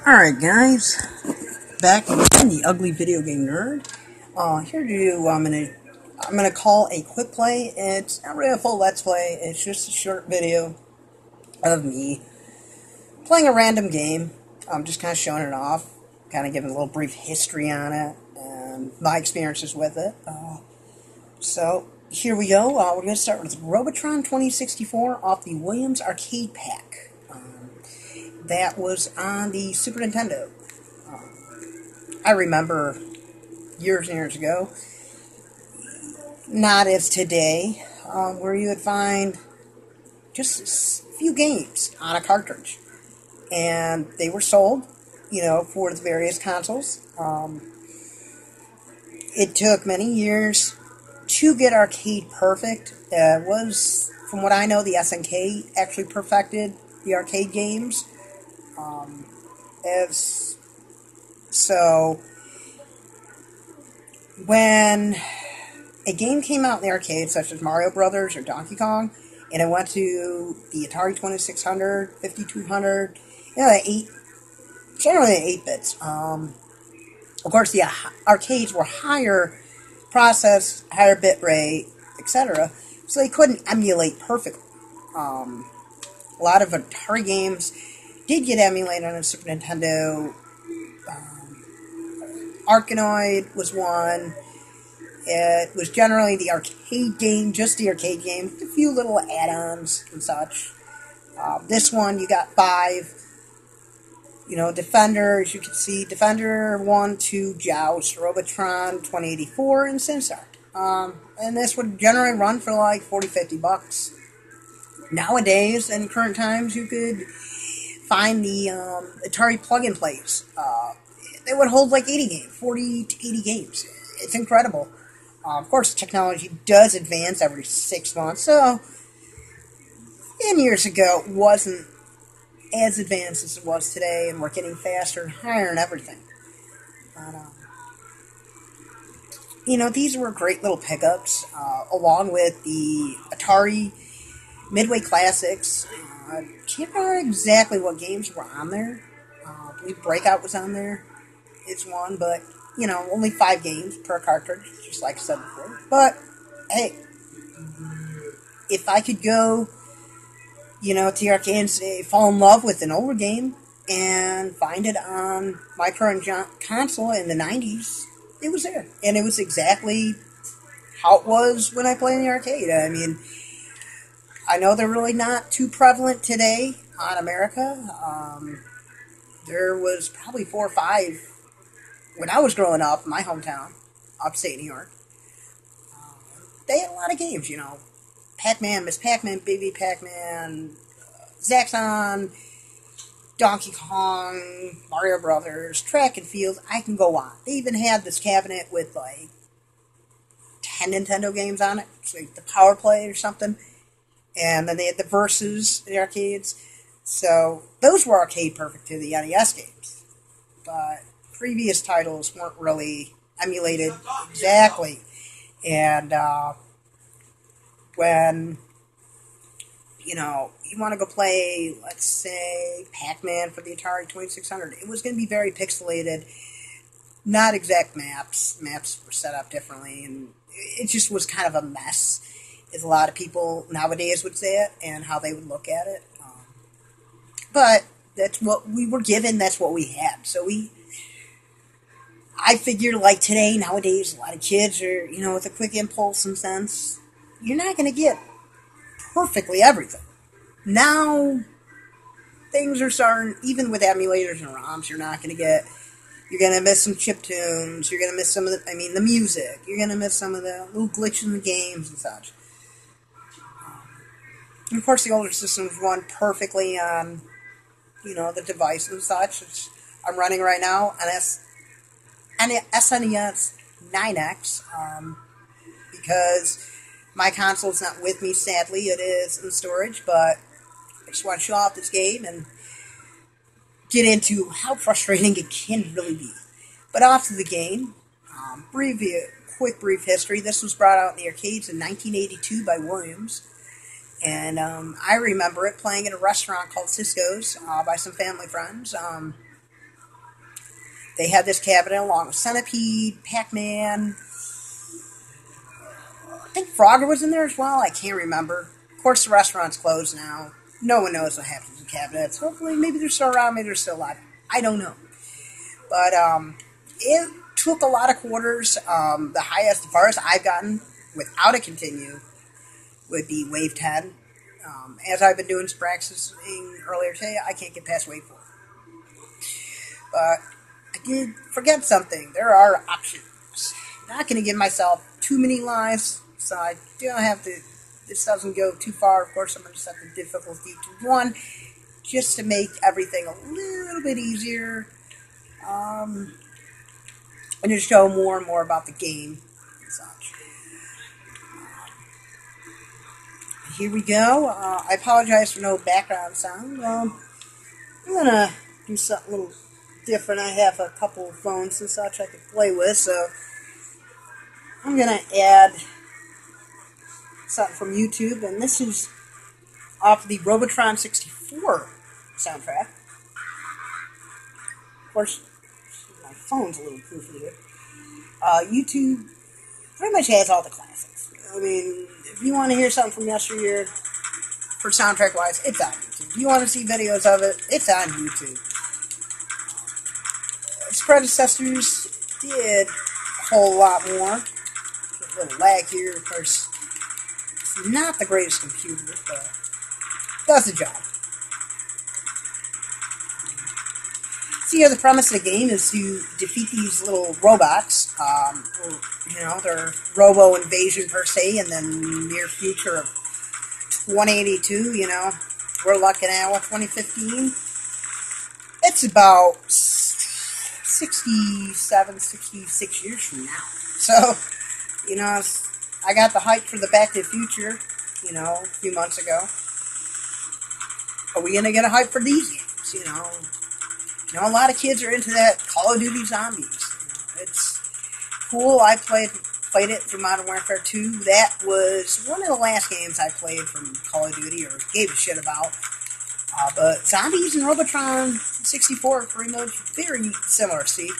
Alright guys, back again, the ugly video game nerd. Here to do, I'm gonna call a quick play. It's not really a full let's play, it's just a short video of me playing a random game. I'm just kind of showing it off, kind of giving a little brief history on it, and my experiences with it. So, here we go. We're gonna start with Robotron 2064 off the Williams Arcade Pack. That was on the Super Nintendo. I remember years and years ago, not as today, where you would find just a few games on a cartridge. And they were sold, for the various consoles. It took many years to get arcade perfect. It was, from what I know, the SNK actually perfected the arcade games. As so, when a game came out in the arcade, such as Mario Brothers or Donkey Kong, and it went to the Atari 2600, 5200, generally 8 bits. Of course, the arcades were higher process, higher bit rate, etc., so they couldn't emulate perfectly. A lot of Atari games did get emulated on a Super Nintendo. Arkanoid was one. It was generally the arcade game, just the arcade game, with a few little add-ons and such. This one, you got 5. Defender, as you can see, Defender 1, 2, Joust, Robotron, 2084, and Sinstar. And this would generally run for like $40-50. Nowadays, in current times, you could find the Atari plug-and-plays. They would hold like 80 games, 40 to 80 games. It's incredible. Of course, technology does advance every 6 months, so 10 years ago it wasn't as advanced as it was today, and we're getting faster and higher and everything. But, these were great little pickups, along with the Atari Midway Classics. I can't remember exactly what games were on there. I believe Breakout was on there. It's one, but, only 5 games per cartridge, just like I said before. But, hey, if I could go, to the arcade and say, fall in love with an older game and find it on my current console in the 90s, it was there. And it was exactly how it was when I played in the arcade. I mean, I know they're really not too prevalent today on America. There was probably 4 or 5 when I was growing up in my hometown, upstate New York. They had a lot of games, Pac-Man, Miss Pac-Man, Baby Pac-Man, Zaxxon, Donkey Kong, Mario Brothers, Track and Field. I can go on. They even had this cabinet with like 10 Nintendo games on it. It's like the Power Play or something. And then they had the Versus in the arcades. So those were arcade perfect to the NES games. But previous titles weren't really emulated exactly. And when, you want to go play, let's say, Pac-Man for the Atari 2600, it was going to be very pixelated, not exact maps. Maps were set up differently, and it just was kind of a mess, as a lot of people nowadays would say it, and how they would look at it. But that's what we were given, that's what we had. So I figure, like today, nowadays, a lot of kids are, with a quick impulse and sense, you're not going to get perfectly everything. Now, things are starting, even with emulators and ROMs, you're going to miss some chip tunes, you're going to miss some of the music, you're going to miss some of the little glitches in the games and such. And of course, the older systems run perfectly on, the device and such. I'm running right now an SNES 9X, because my console's not with me, sadly. It is in storage, but I just want to show off this game and get into how frustrating it can really be. But off to the game. Brief history. This was brought out in the arcades in 1982 by Williams. And I remember it playing at a restaurant called Cisco's by some family friends. They had this cabinet along with Centipede, Pac-Man. I think Frogger was in there as well. I can't remember. Of course, the restaurant's closed now. No one knows what happens to the cabinets. Hopefully, maybe they're still around. Maybe they're still alive. I don't know. But it took a lot of quarters. The highest, as far as I've gotten, without a continue, would be Wave 10. As I've been doing some practicing earlier today, I can't get past Wave 4. But I did forget something. There are options. I'm not going to give myself too many lives, so I don't have to. This doesn't go too far. Of course, I'm going to set the difficulty to 1, just to make everything a little bit easier. And to show more and more about the game and such. Here we go. I apologize for no background sound. I'm going to do something a little different. I have a couple of phones and such I can play with, so I'm going to add something from YouTube, and this is off the Robotron 64 soundtrack. Of course, my phone's a little poofy here. YouTube pretty much has all the classics. I mean, if you want to hear something from yesteryear, for soundtrack-wise, it's on YouTube. If you want to see videos of it, it's on YouTube. Its predecessors did a whole lot more. A little lag here, of course. It's not the greatest computer, but does the job. So yeah, the premise of the game is to defeat these little robots. They're robo invasion per se, in the near future of 2082. We're looking at 2015. It's about 67, 66 years from now. So, I got the hype for the Back to the Future, a few months ago. Are we going to get a hype for these games, a lot of kids are into that Call of Duty Zombies. It's cool. I played it through Modern Warfare 2. That was one of the last games I played from Call of Duty, or gave a shit about. But Zombies and Robotron 64 are pretty much very similar, see?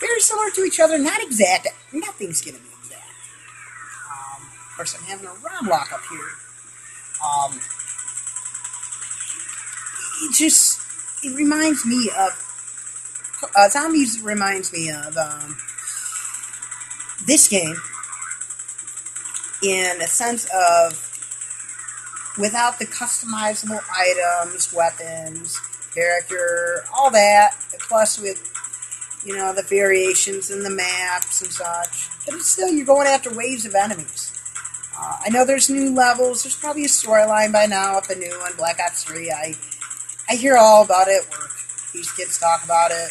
Very similar to each other, not exact. Nothing's going to be exact. Of course, I'm having a ROM lock up here. It reminds me of... Zombies reminds me of this game in a sense of without the customizable items, weapons, character, all that, plus with, the variations in the maps and such. But it's still, you're going after waves of enemies. I know there's new levels. There's probably a storyline by now with the new one, Black Ops 3. I hear all about it, where these kids talk about it,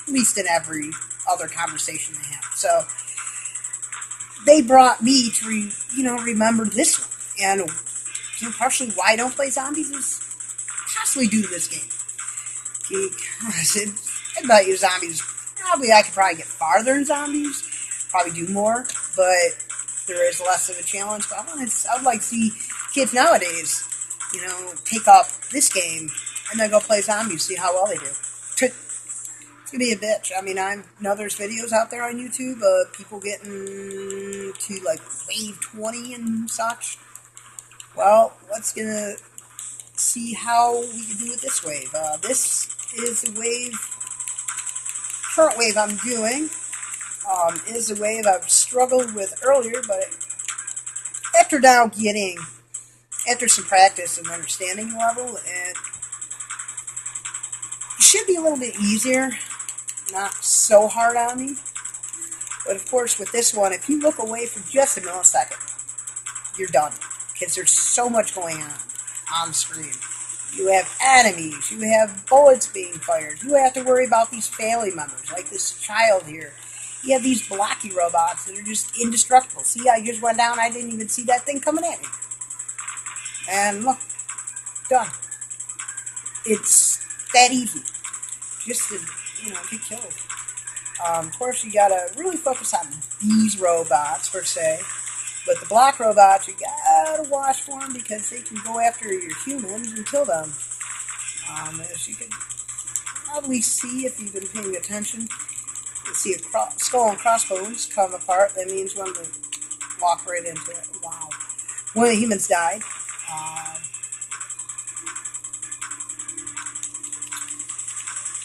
at least in every other conversation they have. So, they brought me to, remember this one. And partially why I don't play zombies is possibly due to this game. Because I bet you zombies, I could probably get farther in zombies, probably do more, but there is less of a challenge. But I would like to see kids nowadays, take up this game and then go play zombies, see how well they do. It's gonna be a bitch. I know there's videos out there on YouTube of people getting to like wave 20 and such. Well, let's gonna see how we can do it this wave. This is the current wave I'm doing. Is a wave I've struggled with earlier, but after some practice and understanding the level, it should be a little bit easier, not so hard on me. But of course, with this one, if you look away for just a millisecond, you're done. Because there's so much going on the screen. You have enemies, you have bullets being fired, you have to worry about these family members, like this child here. You have these blocky robots that are just indestructible. See, I just went down, I didn't even see that thing coming at me. And look, done. It's that easy. Just to, get killed. Of course, you gotta really focus on these robots, per se. But the block robots, you gotta watch for them because they can go after your humans and kill them. As you can probably see if you've been paying attention. You see a skull and crossbones come apart. That means one of them walk right into it. Wow. One of the humans died.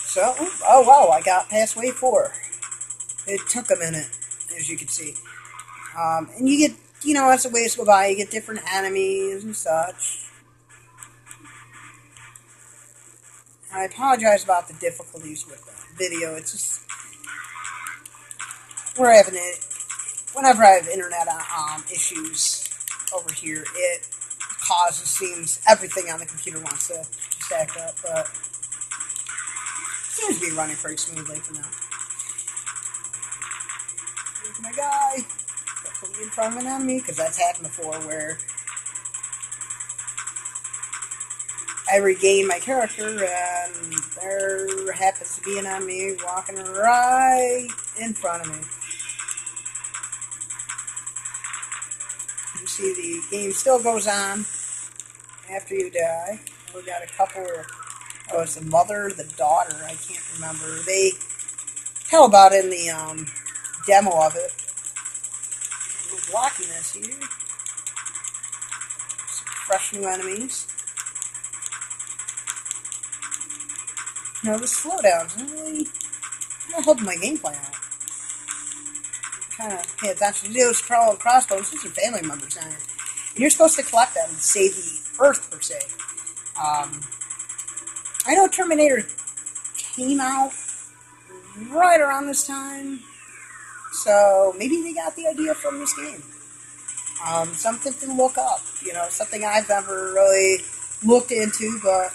So, oh wow, I got past wave 4. It took a minute, as you can see. And you get, as the waves go by, you get different enemies and such. I apologize about the difficulties with the video. It's just, we're having it. Whenever I have internet issues over here, it seems everything on the computer wants to stack up, but it seems to be running pretty smoothly for now. Here's my guy. Don't put me in front of an enemy, because that's happened before, where I regain my character, and there happens to be an enemy walking right in front of me. You see the game still goes on after you die. We got a couple, it's the mother, the daughter, I can't remember. They tell about it in the demo of it. A little blockiness here. Some fresh new enemies. The slowdowns, I'm not holding my gameplay out. Kind of pay attention to those crossbows. These are family members on it. And you're supposed to collect them to save the Earth, per se. I know Terminator came out right around this time, so maybe they got the idea from this game. Something to look up, something I've never really looked into, but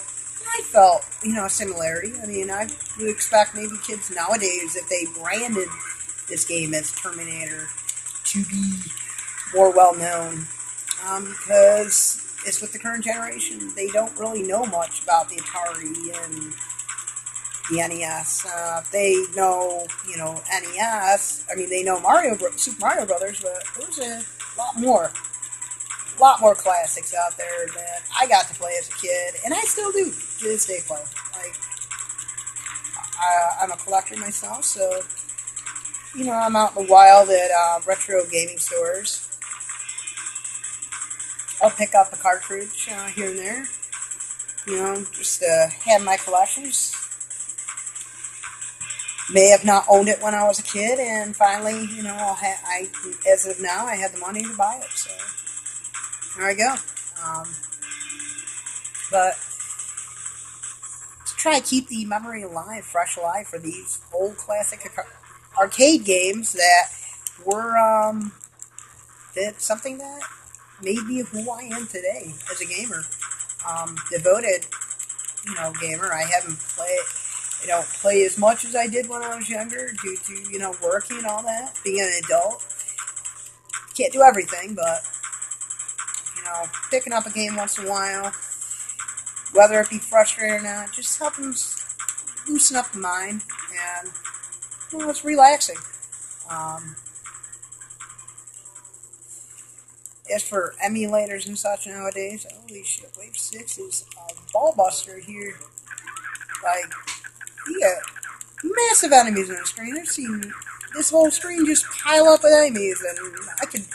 I felt, a similarity. I mean, I would expect maybe kids nowadays, if they branded this game as Terminator, to be more well known, because it's with the current generation. They don't really know much about the Atari and the NES. They know, NES. I mean, they know Super Mario Brothers, but there's a lot more classics out there that I got to play as a kid, and I still do to this day play. Like, I'm a collector myself, so I'm out in the wild at retro gaming stores. I'll pick up a cartridge here and there, just to have my collections. May have not owned it when I was a kid, and finally, as of now, I have the money to buy it. So there I go. But to try to keep the memory fresh alive for these old classic arcade games that were something that made me who I am today as a gamer. Devoted, gamer. I don't play as much as I did when I was younger due to, working and all that, being an adult. Can't do everything, but, picking up a game once in a while, whether it be frustrating or not, just help them loosen up the mind, and, it's relaxing. As for emulators and such nowadays, holy shit, Wave 6 is a ball buster here. Like, you got massive enemies on the screen. I've seen this whole screen just pile up with enemies, and I could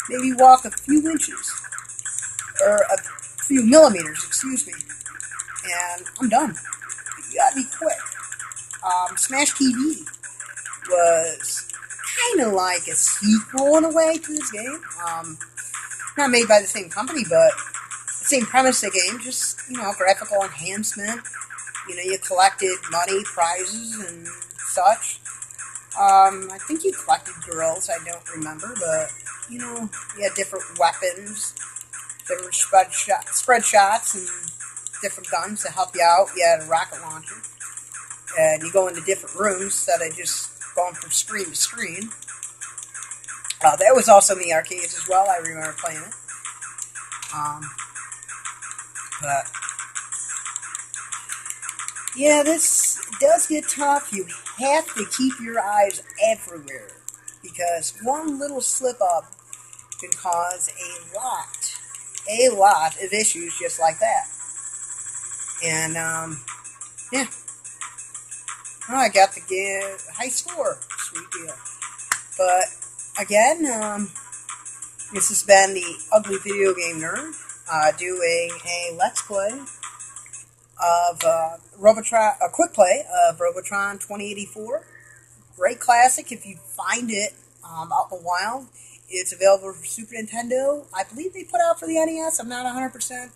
maybe walk a few inches, or a few millimeters, excuse me, and I'm done. You gotta be quick. Smash TV was kind of like a sequel in a way to this game. Not made by the same company, but the same premise of the game, just, graphical enhancement. You collected money, prizes, and such. I think you collected girls, I don't remember, but, you had different weapons, different spread shots, and different guns to help you out. You had a rocket launcher, and you go into different rooms instead of just going from screen to screen. That was also in the arcades as well. I remember playing it. But yeah, this does get tough. You have to keep your eyes everywhere, because one little slip up can cause a lot of issues just like that. And yeah, Oh, I got the high score. Sweet deal. But again, this has been the Ugly Video Game Nerd doing a Let's Play of Robotron, a quick play of Robotron 2084. Great classic if you find it out in the wild. It's available for Super Nintendo. I believe they put out for the NES. I'm not 100%.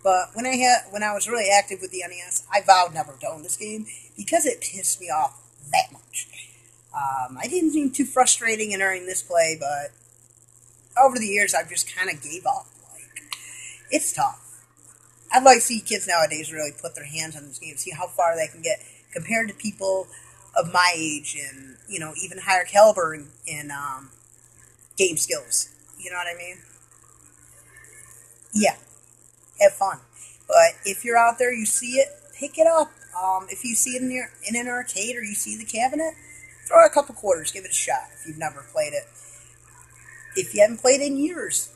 But when I was really active with the NES, I vowed never to own this game because it pissed me off that much. I didn't seem too frustrating in earning this play, but over the years I've just kind of gave up. Like, it's tough. I'd like to see kids nowadays really put their hands on this game, see how far they can get compared to people of my age and, even higher caliber in game skills. You know what I mean? Yeah, have fun. But if you're out there, you see it, pick it up. If you see it in an arcade or you see the cabinet, throw out a couple quarters, give it a shot if you've never played it. If you haven't played it in years,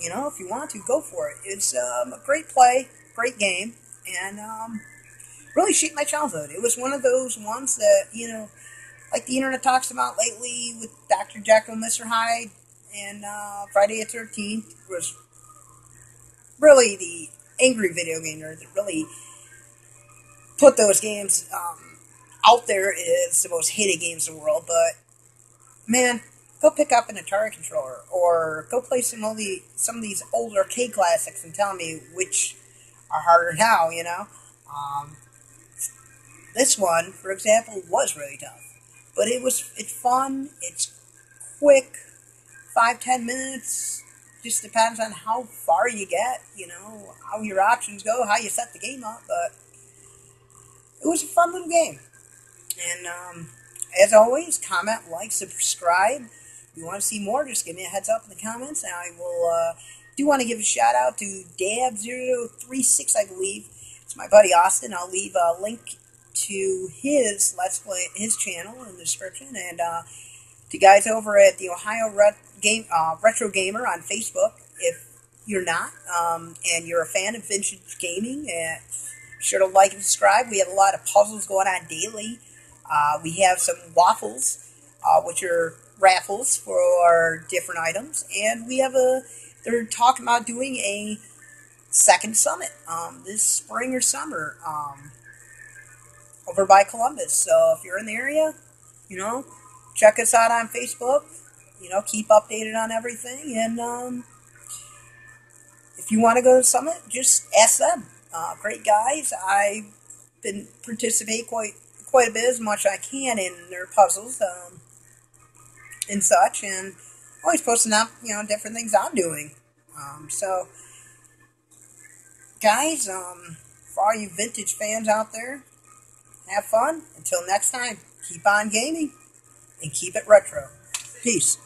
if you want to, go for it. It's a great play, great game, and really shaped my childhood. It was one of those ones that, like the internet talks about lately with Dr. Jekyll and Mr. Hyde and Friday the 13th, was really the angry video game nerd that really put those games out there as the most hated games in the world. But, man, go pick up an Atari controller or go play some of these old arcade classics and tell me which are harder now, This one, for example, was really tough. But it's fun, it's quick, 5-10 minutes. Just depends on how far you get, how your options go, how you set the game up. But it was a fun little game. And as always, comment, like, subscribe. If you want to see more, just give me a heads up in the comments. And I will do want to give a shout out to Dab036, I believe. It's my buddy Austin. I'll leave a link to his Let's Play, his channel in the description. And to guys over at the Ohio Retro Gamer on Facebook, if you're not, and you're a fan of vintage gaming, be sure to like and subscribe. We have a lot of puzzles going on daily. We have some waffles, which are raffles for different items, and they're talking about doing a second summit this spring or summer over by Columbus. So if you're in the area, check us out on Facebook. Keep updated on everything, and if you want to go to the summit, just ask them. Great guys. I've been participate quite a bit, as much as I can, in their puzzles and such, and always posting up different things I'm doing. So guys, for all you vintage fans out there, have fun. Until next time, keep on gaming and keep it retro. Peace.